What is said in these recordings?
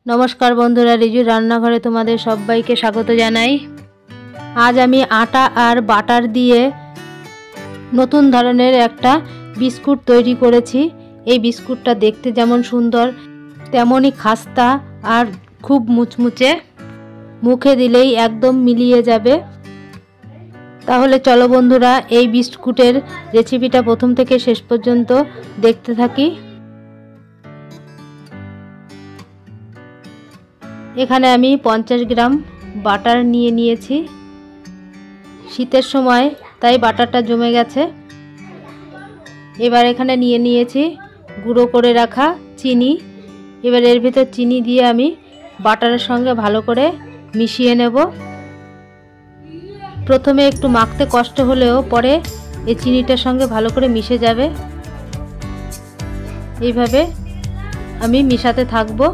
नमस्कार बंधुरा रिजु रान्नाघरे तुम्हादेर सबाइके स्वागत जानाई। आज आमी आटा और बाटार दिए नतून धरनेर एकटा बिस्कुट तैरी करेছি। এই बिस्कुटটা देखते जेमन सुंदर तेमोनी खास्ता और खूब मुचमुचे, मुखे दिलेई एकदम मिलिए जाबे। ताहले चलो बंधुरा এই बिस्कुटेर रेसिपिटा प्रथम थेके शेष पर्यन्त देखते थाकी। एखाने आमी 50 ग्राम बाटार निये निয়েছি। शीतेर समय ताई बाटारटा जमे गेছে। एबार एखाने निये निয়েছি गुঁড়ো करे राखा चीनी। एबार एर भितर चीनी दिए आमी बाटारेर संगे भालो करे मिशिए नेब। प्रथमे एकटु माखते कष्ट हलेও परे এই চিনিটার संगे भालो करे मिशे जाबे। এইভাবে আমি মিশাতে থাকবো।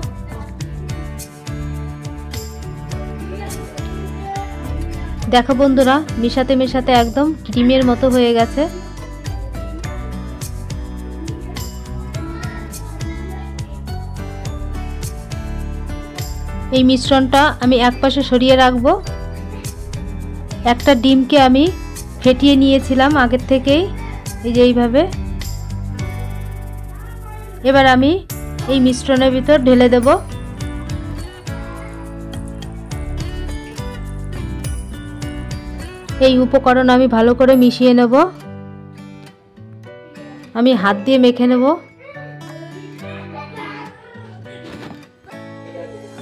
देखो बंधुरा मिशाते मिशाते एकदम क्रीमेर मतो हये गेছে। এই মিশ্রণটা আমি একপাশে সরিয়ে রাখবো। একটা ডিমকে আমি ফেটিয়ে নিয়েছিলাম আগের থেকেই, এই যে এইভাবে। এবার আমি এই মিশ্রণের ভিতর ঢেলে দেব। এই উপকরণ আমি ভালো করে মিশিয়ে নেব। আমি হাত দিয়ে মেখে নেব।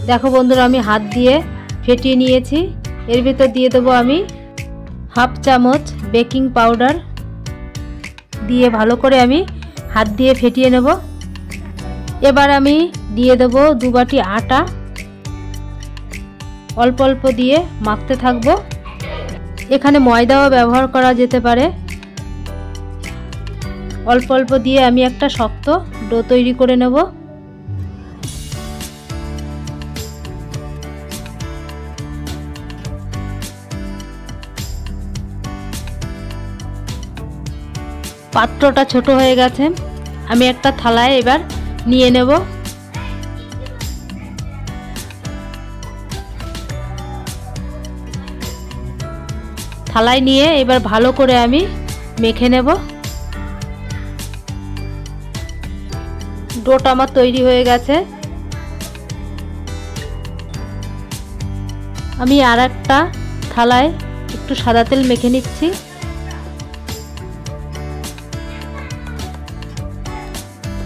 দেখো বন্ধুরা আমি হাত দিয়ে ফেটিয়ে নিয়েছি। এর ভিতর দিয়ে দেব আমি হাফ চামচ বেকিং পাউডার দিয়ে ভালো করে আমি হাত দিয়ে ফেটিয়ে নেব। এবার আমি দিয়ে দেব 2 বাটি আটা। অল্প অল্প দিয়ে মাখতে থাকবো। এখানে ময়দাও ব্যবহার করা যেতে পারে। অল্প অল্প দিয়ে আমি একটা শক্ত ডো তৈরি করে নেব। পাত্রটা ছোট হয়ে গেছে, আমি একটা থালায় এবার নিয়ে নেব। থালায় নিয়ে এবার ভালো করে আমি মেখে নেব। ডোটা আমার তৈরি হয়ে গেছে। আমি আর একটা থালায় একটু সাদা তেল মেখে নিচ্ছি।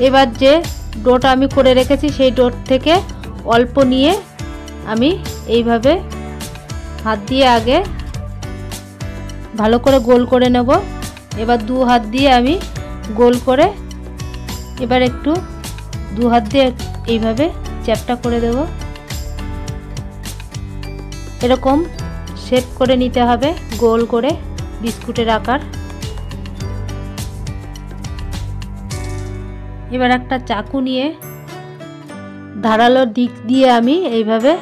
এবার যে ডোটা আমি করে রেখেছি সেই ডোর থেকে অল্প নিয়ে আমি এইভাবে হাত দিয়ে আগে ভালো করে গোল করে নেব। এবার 2 হাত দিয়ে আমি গোল করে এবার একটু 2 হাত দিয়ে এইভাবে চ্যাপটা করে দেব। এরকম শেপ করে নিতে হবে গোল করে বিস্কুটের আকার। এবার একটা চাকু নিয়ে ধারালো দিক দিয়ে আমি এইভাবে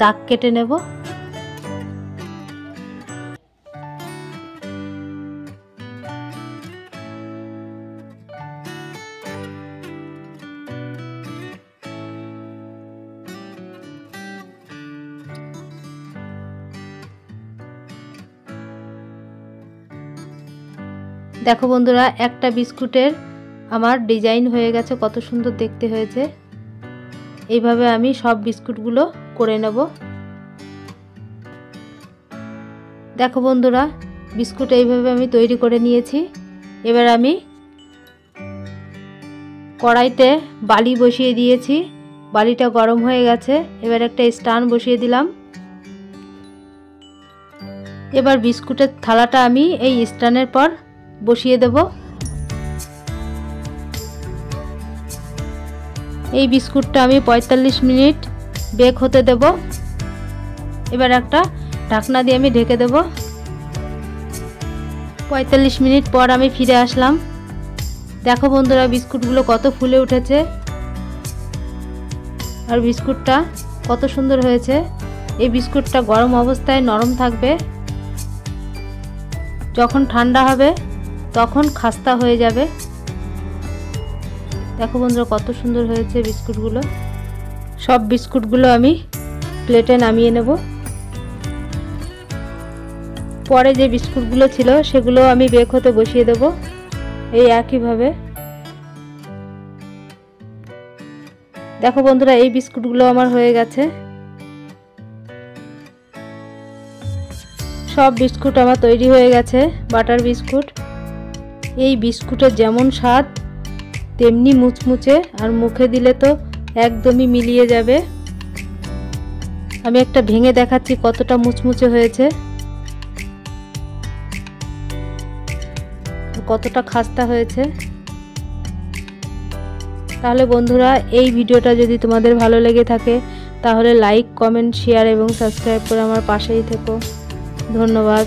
দাগ কেটে নেব। देखो बंधुरा एक बिस्कुटेर आमार डिजाइन हो गेছে, कत सुंदर देखते হয়েছে। এইভাবে আমি সব বিস্কুটগুলো করে নেব। দেখো বন্ধুরা বিস্কুট এইভাবে আমি তৈরি করে নিয়েছি। এবার আমি কড়াইতে বালি বসিয়ে দিয়েছি। বালিটা গরম হয়ে গেছে। এবার একটা স্ট্যান্ড বসিয়ে দিলাম। এবার বিস্কুটের থালাটা আমি এই স্ট্যান্ডের পর বসিয়ে দেব। এই বিস্কুটটা আমি 45 মিনিট বেক হতে দেব। এবার একটা ঢাকনা দিয়ে আমি ঢেকে দেব। 45 মিনিট পর আমি ফিরে আসলাম। দেখো বন্ধুরা বিস্কুটগুলো কত ফুলে উঠেছে আর বিস্কুটটা কত সুন্দর হয়েছে। এই বিস্কুটটা গরম অবস্থায় নরম থাকবে, যখন ঠান্ডা হবে তখন খাস্তা হয়ে যাবে। দেখো বন্ধুরা কত সুন্দর হয়েছে বিস্কুটগুলো। সব বিস্কুটগুলো আমি প্লেটে নামিয়ে নেব। পরে যে বিস্কুটগুলো ছিল সেগুলো আমি বেক হতে বসিয়ে দেব এই একইভাবে। দেখো বন্ধুরা, এই বিস্কুটগুলো আমার হয়ে গেছে। সব বিস্কুট আমার তৈরি হয়ে গেছে, বাটার বিস্কুট। এই বিস্কুটের যেমন স্বাদ তেমনি মুচমুচে, আর মুখে দিলে তো একদমই মিলিয়ে যাবে। আমি একটা ভেঙে দেখাচ্ছি কতটা মুচমুচে হয়েছে, কতটা খাস্তা হয়েছে। তাহলে বন্ধুরা, এই ভিডিওটা যদি তোমাদের ভালো লেগে থাকে তাহলে লাইক, কমেন্ট, শেয়ার এবং সাবস্ক্রাইব করে আমার পাশেই থেকো। ধন্যবাদ।